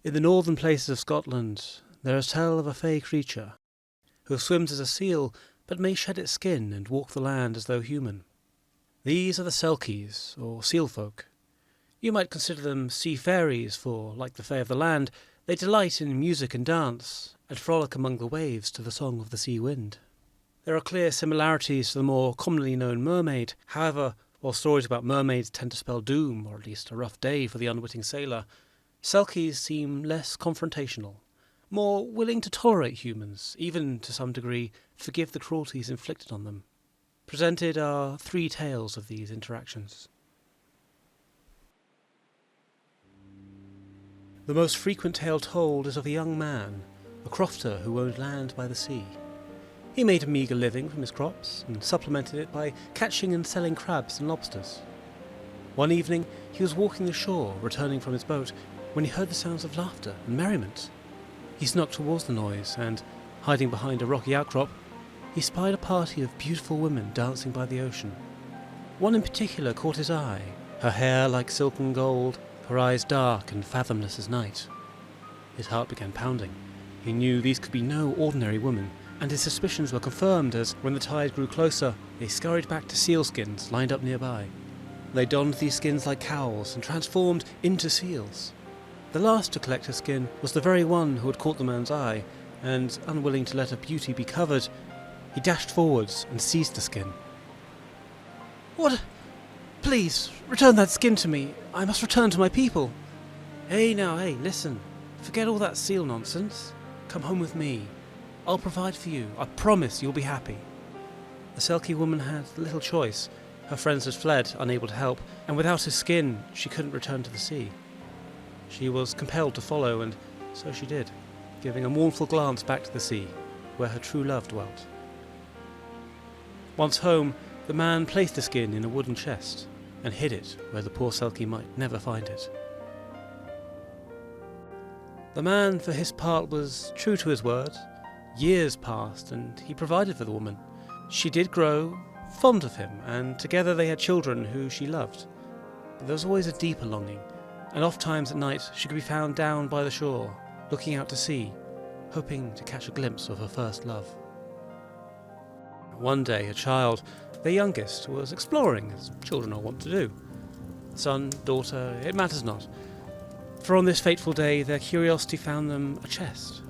In the northern places of Scotland, there is tale of a fey creature, who swims as a seal, but may shed its skin and walk the land as though human. These are the Selkies, or seal folk. You might consider them sea fairies, for, like the fae of the land, they delight in music and dance, and frolic among the waves to the song of the sea wind. There are clear similarities to the more commonly known mermaid. However, while stories about mermaids tend to spell doom, or at least a rough day for the unwitting sailor, Selkies seem less confrontational, more willing to tolerate humans, even, to some degree, forgive the cruelties inflicted on them. Presented are 3 tales of these interactions. The most frequent tale told is of a young man, a crofter who owned land by the sea. He made a meagre living from his crops and supplemented it by catching and selling crabs and lobsters. One evening he was walking ashore, returning from his boat, when he heard the sounds of laughter and merriment. He snuck towards the noise and, hiding behind a rocky outcrop, he spied a party of beautiful women dancing by the ocean. One in particular caught his eye, her hair like silken gold, her eyes dark and fathomless as night. His heart began pounding. He knew these could be no ordinary women, and his suspicions were confirmed as, when the tide grew closer, they scurried back to sealskins lined up nearby. They donned these skins like cowls and transformed into seals. The last to collect her skin was the very one who had caught the man's eye, and, unwilling to let her beauty be covered, he dashed forwards and seized the skin. "What? Please, return that skin to me. I must return to my people." Hey, listen. Forget all that seal nonsense. Come home with me. I'll provide for you. I promise you'll be happy. The Selkie woman had little choice. Her friends had fled, unable to help, and without his skin, she couldn't return to the sea. She was compelled to follow, and so she did, giving a mournful glance back to the sea, where her true love dwelt. Once home, the man placed the skin in a wooden chest and hid it where the poor Selkie might never find it. The man, for his part, was true to his word. Years passed, and he provided for the woman. She did grow fond of him, and together they had children who she loved. But there was always a deeper longing, and oft times at night she could be found down by the shore, looking out to sea, hoping to catch a glimpse of her first love. One day a child, their youngest, was exploring, as children are wont to do. Son, daughter, it matters not. For on this fateful day their curiosity found them a chest.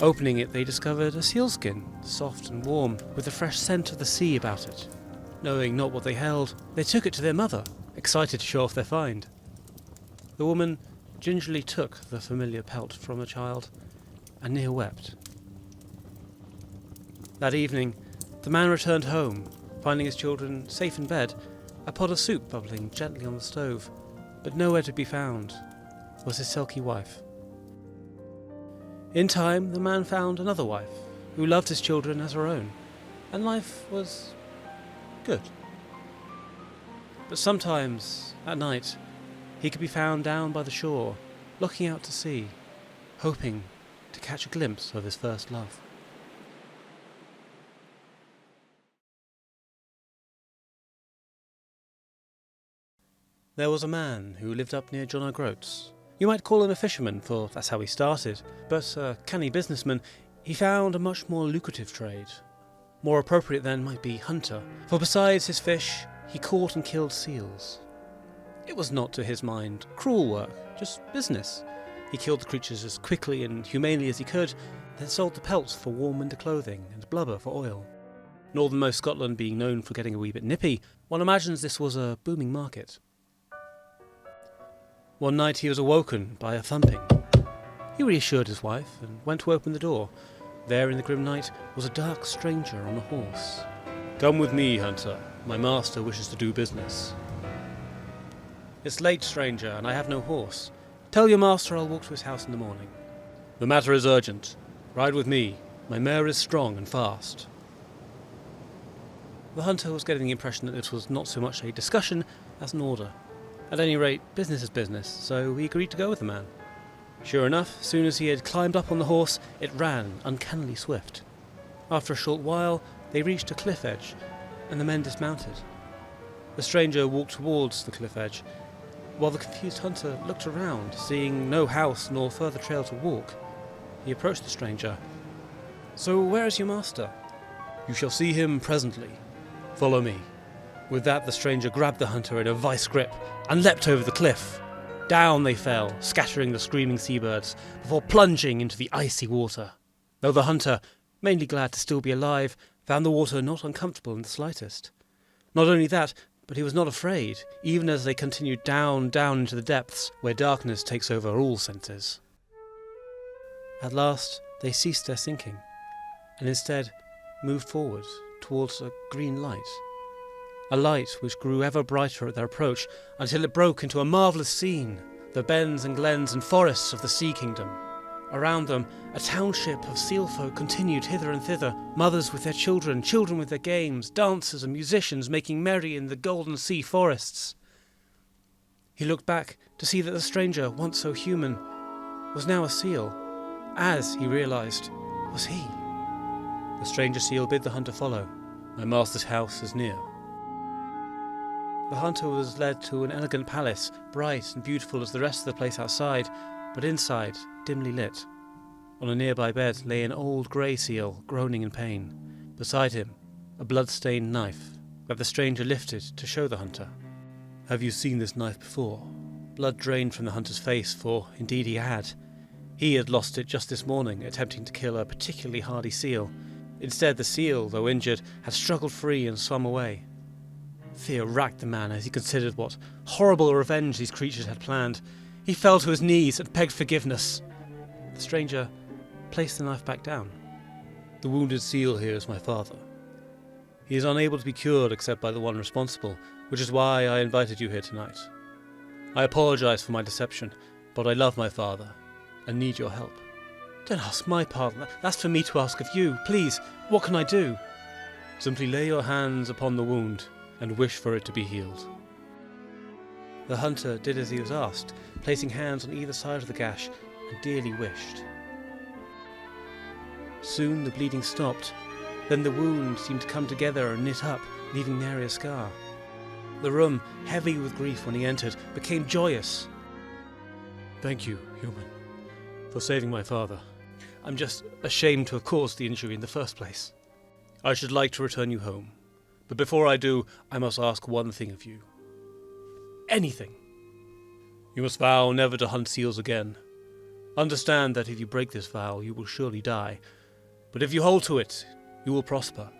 Opening it, they discovered a sealskin, soft and warm, with the fresh scent of the sea about it. Knowing not what they held, they took it to their mother, excited to show off their find. The woman gingerly took the familiar pelt from the child, and near wept. That evening, the man returned home, finding his children safe in bed, a pot of soup bubbling gently on the stove, but nowhere to be found was his Selkie wife. In time, the man found another wife, who loved his children as her own, and life was good. But sometimes, at night, he could be found down by the shore, looking out to sea, hoping to catch a glimpse of his first love. There was a man who lived up near John O'Groats. You might call him a fisherman, for that's how he started, but a canny businessman, he found a much more lucrative trade. More appropriate then might be hunter, for besides his fish, he caught and killed seals. It was not, to his mind, cruel work, just business. He killed the creatures as quickly and humanely as he could, then sold the pelts for warm winter clothing and blubber for oil. Northernmost Scotland being known for getting a wee bit nippy, one imagines this was a booming market. One night he was awoken by a thumping. He reassured his wife and went to open the door. There in the grim night was a dark stranger on a horse. "Come with me, hunter. My master wishes to do business." "It's late, stranger, and I have no horse. Tell your master I'll walk to his house in the morning." "The matter is urgent. Ride with me. My mare is strong and fast." The hunter was getting the impression that this was not so much a discussion as an order. At any rate, business is business, so he agreed to go with the man. Sure enough, as soon as he had climbed up on the horse, it ran uncannily swift. After a short while, they reached a cliff edge, and the men dismounted. The stranger walked towards the cliff edge. While the confused hunter looked around, seeing no house nor further trail to walk, he approached the stranger. "So where is your master?" "You shall see him presently. Follow me." With that, the stranger grabbed the hunter in a vice grip and leapt over the cliff. Down they fell, scattering the screaming seabirds, before plunging into the icy water. Though the hunter, mainly glad to still be alive, found the water not uncomfortable in the slightest. Not only that, but he was not afraid, even as they continued down into the depths, where darkness takes over all senses. At last, they ceased their sinking, and instead moved forward towards a green light. A light which grew ever brighter at their approach, until it broke into a marvellous scene, the bens and glens and forests of the Sea Kingdom. Around them, a township of seal folk continued hither and thither, mothers with their children, children with their games, dancers and musicians making merry in the golden sea forests. He looked back to see that the stranger, once so human, was now a seal, as, he realised, was he. The stranger seal bid the hunter follow. "My master's house is near." The hunter was led to an elegant palace, bright and beautiful as the rest of the place outside, but inside, dimly lit. On a nearby bed lay an old grey seal, groaning in pain. Beside him, a blood-stained knife, that the stranger lifted to show the hunter. "Have you seen this knife before?" Blood drained from the hunter's face, for indeed he had. He had lost it just this morning, attempting to kill a particularly hardy seal. Instead, the seal, though injured, had struggled free and swum away. Fear racked the man as he considered what horrible revenge these creatures had planned. He fell to his knees and begged forgiveness. The stranger placed the knife back down. "The wounded seal here is my father. He is unable to be cured except by the one responsible, which is why I invited you here tonight. I apologize for my deception, but I love my father and need your help." "Don't ask my pardon. That's for me to ask of you. Please, what can I do?" "Simply lay your hands upon the wound and wish for it to be healed." The hunter did as he was asked, placing hands on either side of the gash, and dearly wished. Soon the bleeding stopped. Then the wound seemed to come together and knit up, leaving nary a scar. The room, heavy with grief when he entered, became joyous. "Thank you, human, for saving my father. I'm just ashamed to have caused the injury in the first place. I should like to return you home, but before I do, I must ask one thing of you. Anything. You must vow never to hunt seals again. Understand that if you break this vow, you will surely die, but if you hold to it, you will prosper.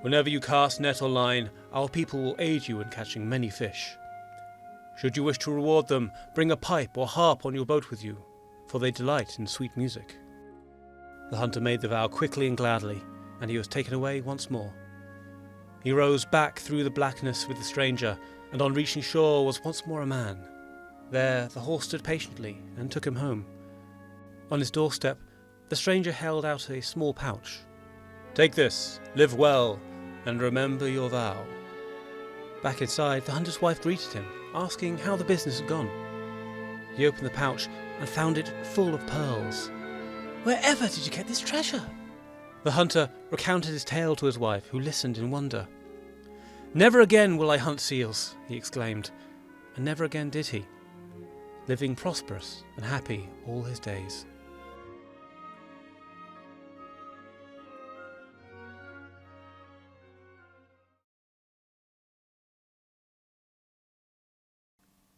Whenever you cast net or line, our people will aid you in catching many fish. Should you wish to reward them, bring a pipe or harp on your boat with you, for they delight in sweet music." The hunter made the vow quickly and gladly, and he was taken away once more. He rose back through the blackness with the stranger, and on reaching shore was once more a man. There the horse stood patiently and took him home. On his doorstep, the stranger held out a small pouch. "Take this, live well, and remember your vow." Back inside, the hunter's wife greeted him, asking how the business had gone. He opened the pouch and found it full of pearls. "Wherever did you get this treasure?" The hunter recounted his tale to his wife, who listened in wonder. "Never again will I hunt seals," he exclaimed, and never again did he, living prosperous and happy all his days.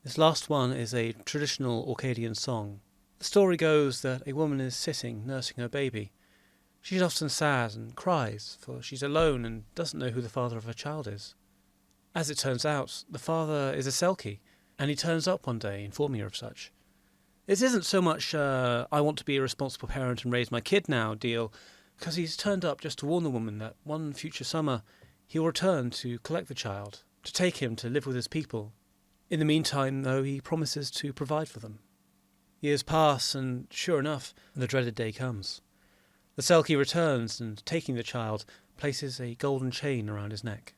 This last one is a traditional Orcadian song. The story goes that a woman is sitting nursing her baby. She's often sad and cries, for she's alone and doesn't know who the father of her child is. As it turns out, the father is a Selkie, and he turns up one day informing her of such. It isn't so much I want to be a responsible parent and raise my kid now deal, because he's turned up just to warn the woman that one future summer he'll return to collect the child, to take him to live with his people. In the meantime, though, he promises to provide for them. Years pass, and sure enough, the dreaded day comes. The Selkie returns and, taking the child, places a golden chain around his neck.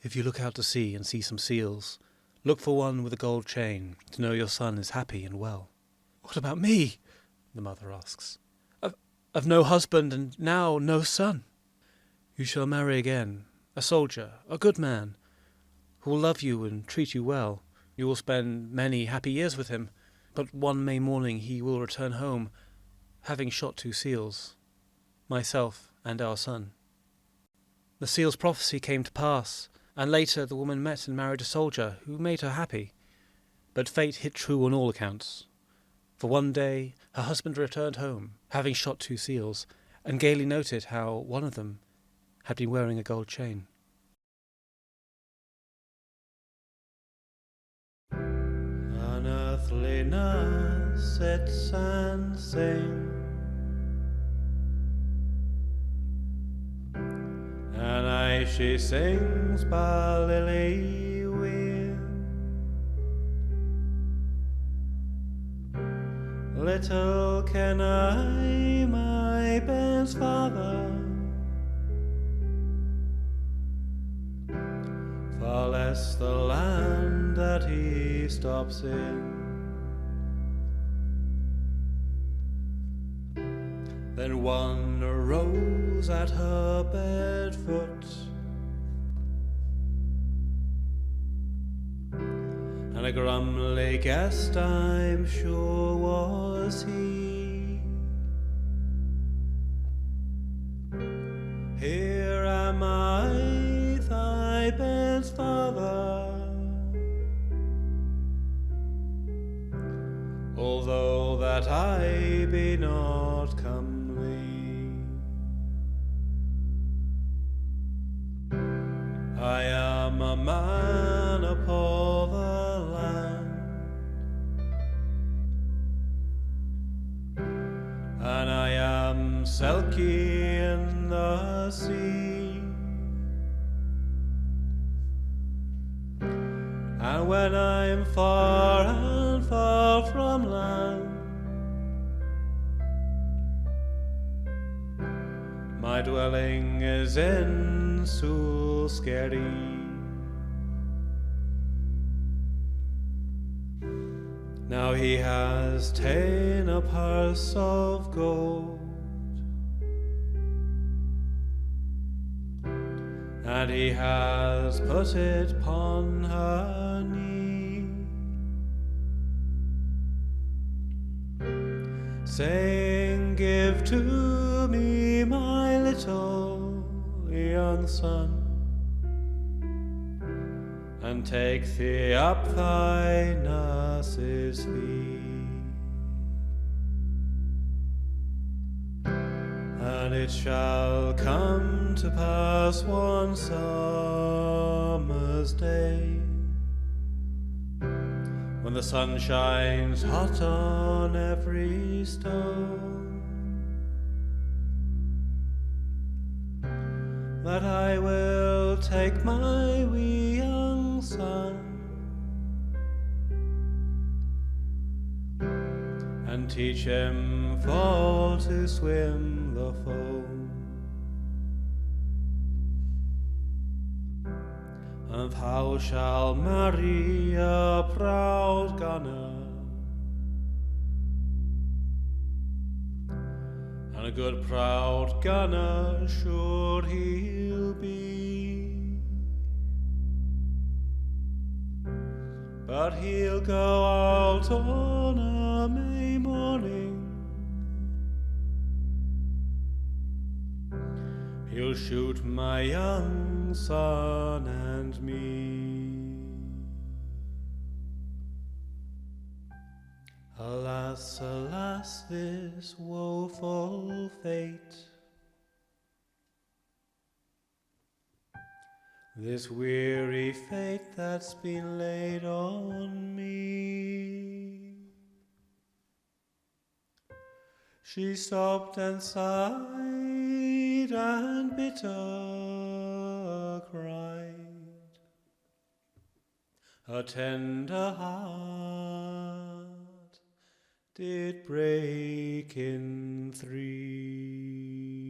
"If you look out to sea and see some seals, look for one with a gold chain to know your son is happy and well." "What about me?" the mother asks. I've no husband and now no son." "You shall marry again, a soldier, a good man, who will love you and treat you well. You will spend many happy years with him, but one May morning he will return home, having shot 2 seals, myself and our son." The seal's prophecy came to pass, and later the woman met and married a soldier who made her happy. But fate hit true on all accounts. For one day her husband returned home, having shot 2 seals, and gaily noted how one of them had been wearing a gold chain. Unearthliness sits and sings, and as she sings by lily weir, little can I, my Ben's father, far less the land that he stops in. Then one arose at her bed foot, and a grumly guest I'm sure was he. "Here am I, thy Ben's father, although that I be not comely. I am a man upon the land, and I am Selkie in the sea. And when I'm far and far from land, my dwelling is in Sule, Skerry. Now he has ta'en a purse of gold, and he has put it upon her knee, saying, "Give to me my little young son, and take thee up thy nurse's fee. And it shall come to pass one summer's day, when the sun shines hot on every stone, that I will take my wee young son and teach him for to swim the foam. And thou shalt marry a proud gunner, and a good proud gunner should he'll be, but he'll go out on a May morning, he'll shoot my young son and me. Alas, alas, this woeful fate, this weary fate that's been laid on me. She sobbed and sighed and bitter cried, her tender heart did break in 3.